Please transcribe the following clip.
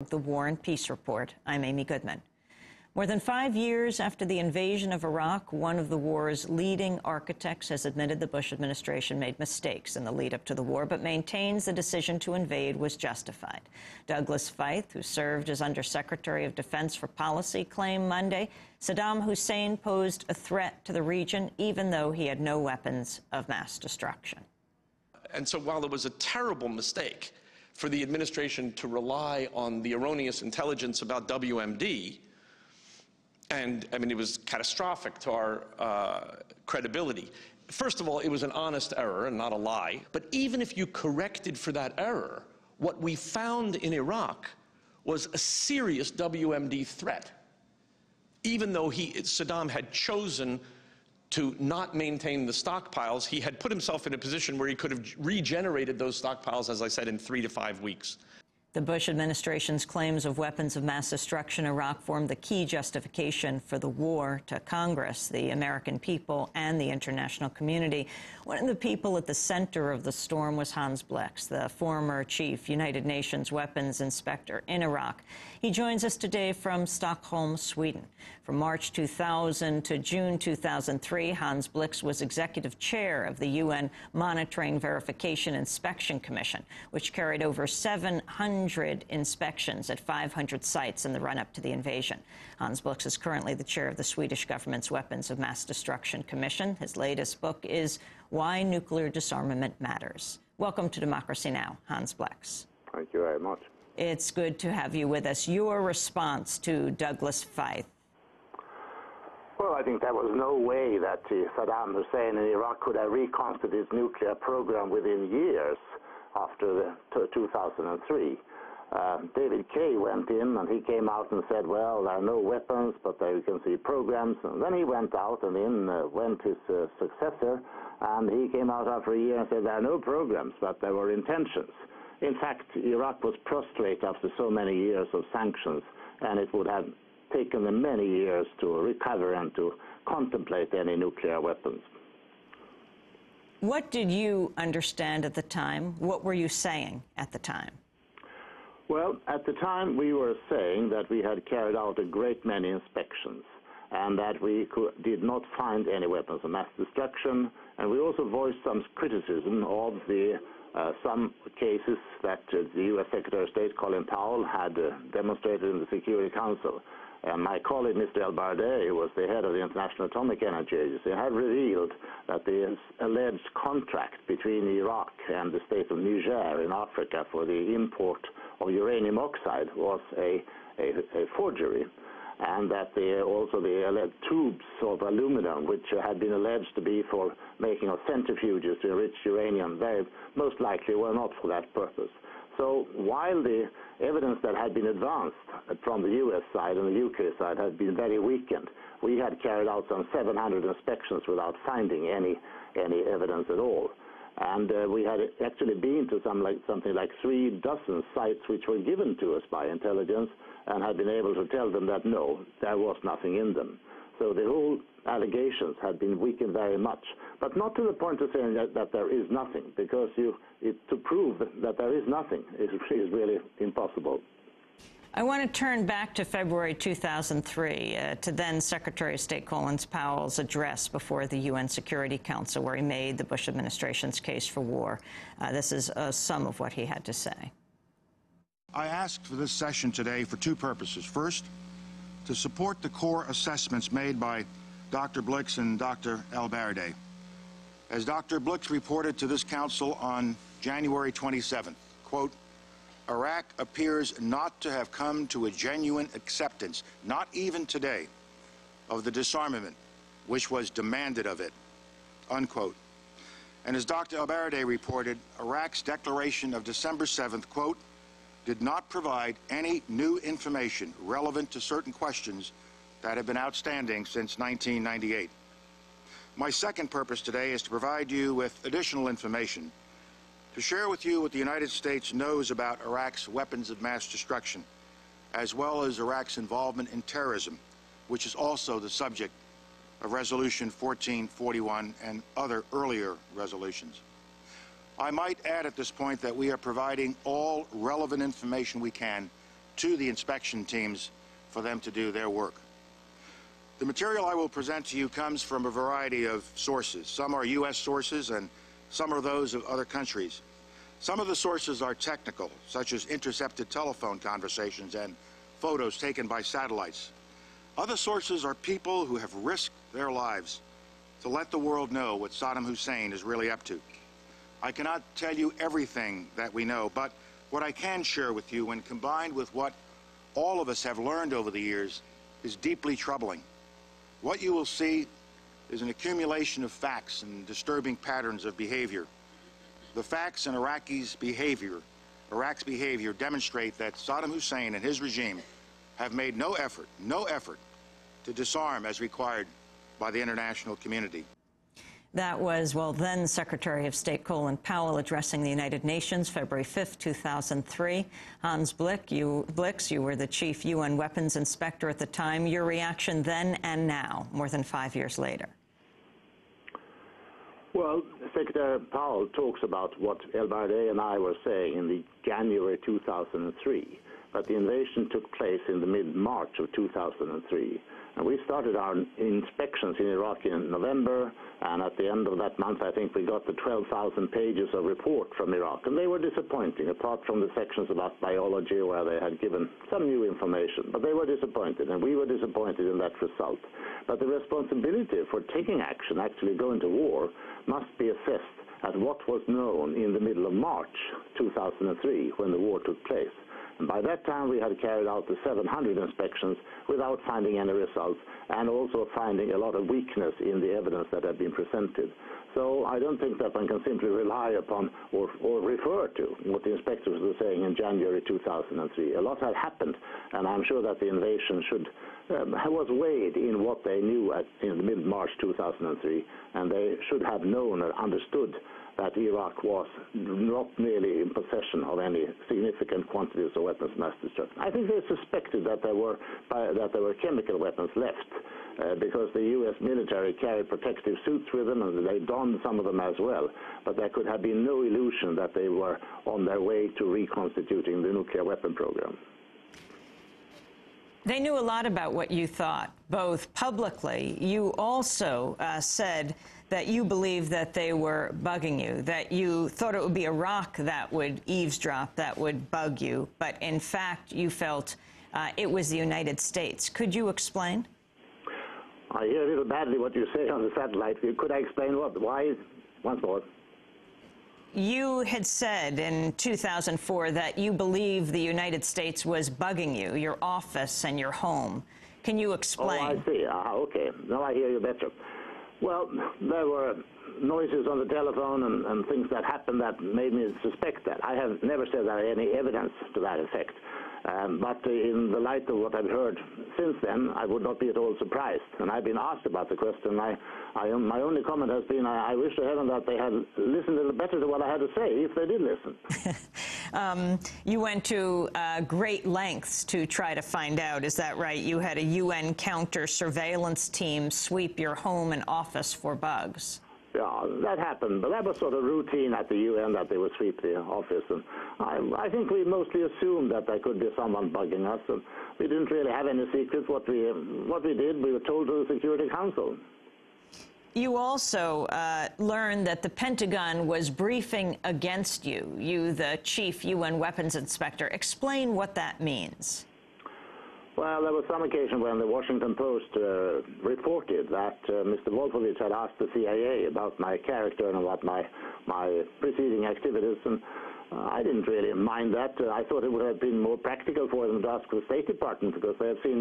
The War and Peace Report. I'm Amy Goodman. More than 5 years after the invasion of Iraq, one of the war's leading architects has admitted the Bush administration made mistakes in the lead-up to the war, but maintains the decision to invade was justified. Douglas Feith, who served as Undersecretary of Defense for Policy, claimed Monday Saddam Hussein posed a threat to the region, even though he had no weapons of mass destruction. And so while it was a terrible mistake for the administration to rely on the erroneous intelligence about WMD, and I mean, it was catastrophic to our credibility. First of all, it was an honest error and not a lie. But even if you corrected for that error, what we found in Iraq was a serious WMD threat, even though Saddam had chosen to not maintain the stockpiles. He had put himself in a position where he could have regenerated those stockpiles, as I said, in 3 to 5 weeks. The Bush administration's claims of weapons of mass destruction in Iraq formed the key justification for the war to Congress, the American people, and the international community. One of the people at the center of the storm was Hans Blix, the former chief United Nations weapons inspector in Iraq. He joins us today from Stockholm, Sweden. From March 2000 to June 2003, Hans Blix was executive chair of the UN Monitoring, Verification, Inspection Commission, which carried over 700 inspections at 500 sites in the run-up to the invasion. Hans Blix is currently the chair of the Swedish government's Weapons of Mass Destruction Commission. His latest book is Why Nuclear Disarmament Matters. Welcome to Democracy Now!, Hans Blix. Thank you very much. It's good to have you with us. Your response to Douglas Feith? Well, I think there was no way that Saddam Hussein in Iraq could have reconstituted his nuclear program within years after 2003. David Kay went in and he came out and said, well, there are no weapons, but there you can see programs. And then he went out and in went his successor, and he came out after a year and said there are no programs, but there were intentions. In fact, Iraq was prostrate after so many years of sanctions, and it would have taken them many years to recover and to contemplate any nuclear weapons. What did you understand at the time? What were you saying at the time? Well, at the time we were saying that we had carried out a great many inspections and that we did not find any weapons of mass destruction, and we also voiced some criticism of some cases that the U.S. Secretary of State, Colin Powell, had demonstrated in the Security Council. And my colleague, Mr. El-Baradei, who was the head of the International Atomic Energy Agency, had revealed that the alleged contract between Iraq and the state of Niger in Africa for the import of uranium oxide was a forgery, and that also the alleged tubes of aluminum, which had been alleged to be for making of centrifuges to enrich uranium, they most likely were not for that purpose. So while the evidence that had been advanced from the U.S. side and the U.K. side had been very weakened, we had carried out some 700 inspections without finding any evidence at all. And we had actually been to something like 3 dozen sites which were given to us by intelligence and had been able to tell them that no, there was nothing in them. So the whole allegations had been weakened very much, but not to the point of saying that there is nothing, because to prove that there is nothing is really impossible. I want to turn back to February 2003, to then Secretary of State Colin Powell's address before the UN Security Council, where he made the Bush administration's case for war. This is some of what he had to say. I asked for this session today for 2 purposes. First, to support the core assessments made by Dr. Blix and Dr. El-Baradei. As Dr. Blix reported to this council on January 27th, quote, Iraq appears not to have come to a genuine acceptance, not even today, of the disarmament which was demanded of it, unquote. And as Dr. El-Baradei reported, Iraq's declaration of December 7th, quote, did not provide any new information relevant to certain questions that have been outstanding since 1998. My second purpose today is to provide you with additional information to share with you what the United States knows about Iraq's weapons of mass destruction, as well as Iraq's involvement in terrorism, which is also the subject of Resolution 1441 and other earlier resolutions. I might add at this point that we are providing all relevant information we can to the inspection teams for them to do their work. The material I will present to you comes from a variety of sources. Some are U.S. sources and some are those of other countries. Some of the sources are technical, such as intercepted telephone conversations and photos taken by satellites. Other sources are people who have risked their lives to let the world know what Saddam Hussein is really up to. I cannot tell you everything that we know, but what I can share with you, when combined with what all of us have learned over the years, is deeply troubling. What you will see is an accumulation of facts and disturbing patterns of behavior. The facts in Iraq's behavior demonstrate that Saddam Hussein and his regime have made no effort to disarm as required by the international community. That was, well, then Secretary of State Colin Powell addressing the United Nations February 5th, 2003. Hans Blix, you were the chief UN weapons inspector at the time. Your reaction then and now, more than 5 years later? Well, Secretary Powell talks about what El-Baradei and I were saying in the January 2003, but the invasion took place in the mid-March of 2003. And we started our inspections in Iraq in November, and at the end of that month, I think we got the 12,000 pages of report from Iraq. And they were disappointing, apart from the sections about biology where they had given some new information. But they were disappointed, and we were disappointed in that result. But the responsibility for taking action, actually going to war, must be assessed at what was known in the middle of March 2003, when the war took place. And by that time, we had carried out the 700 inspections without finding any results, and also finding a lot of weakness in the evidence that had been presented. So I don't think that one can simply rely upon or refer to what the inspectors were saying in January 2003. A lot had happened, and I'm sure that the invasion was weighed in what they knew in mid-March 2003, and they should have known or understood that Iraq was not merely in possession of any significant quantities of weapons of mass destruction. I think they suspected that there were chemical weapons left, because the U.S. military carried protective suits with them, and they donned some of them as well. But there could have been no illusion that they were on their way to reconstituting the nuclear weapon program. They knew a lot about what you thought, both publicly. You also said that you believed that they were bugging you, that you thought it would be Iraq that would eavesdrop, that would bug you, but in fact you felt it was the United States. Could you explain? I hear a little badly what you say on the satellite. Could I explain what? Why? Once more. You had said in 2004 that you believe the United States was bugging you, your office and your home. Can you explain? Oh, I see. Okay. Now I hear you better. Well, there were noises on the telephone and things that happened that made me suspect that. I have never said that I had any evidence to that effect. But in the light of what I've heard since then, I would not be at all surprised. And I've been asked about the question. My only comment has been, I wish to heaven that they had listened a little better to what I had to say, if they did listen. You went to great lengths to try to find out, is that right? You had a UN counter-surveillance team sweep your home and office for bugs. Yeah, that happened, but that was sort of routine at the UN that they would sweep the office. And I think we mostly assumed that there could be someone bugging us, and we didn't really have any secrets. What we did, we were told to the Security Council. You also learned that the Pentagon was briefing against you, the chief UN weapons inspector. Explain what that means. Well, there was some occasion when the Washington Post reported that Mr. Wolfowitz had asked the CIA about my character and about my preceding activities, and I didn't really mind that. I thought it would have been more practical for them to ask the State Department, because they had seen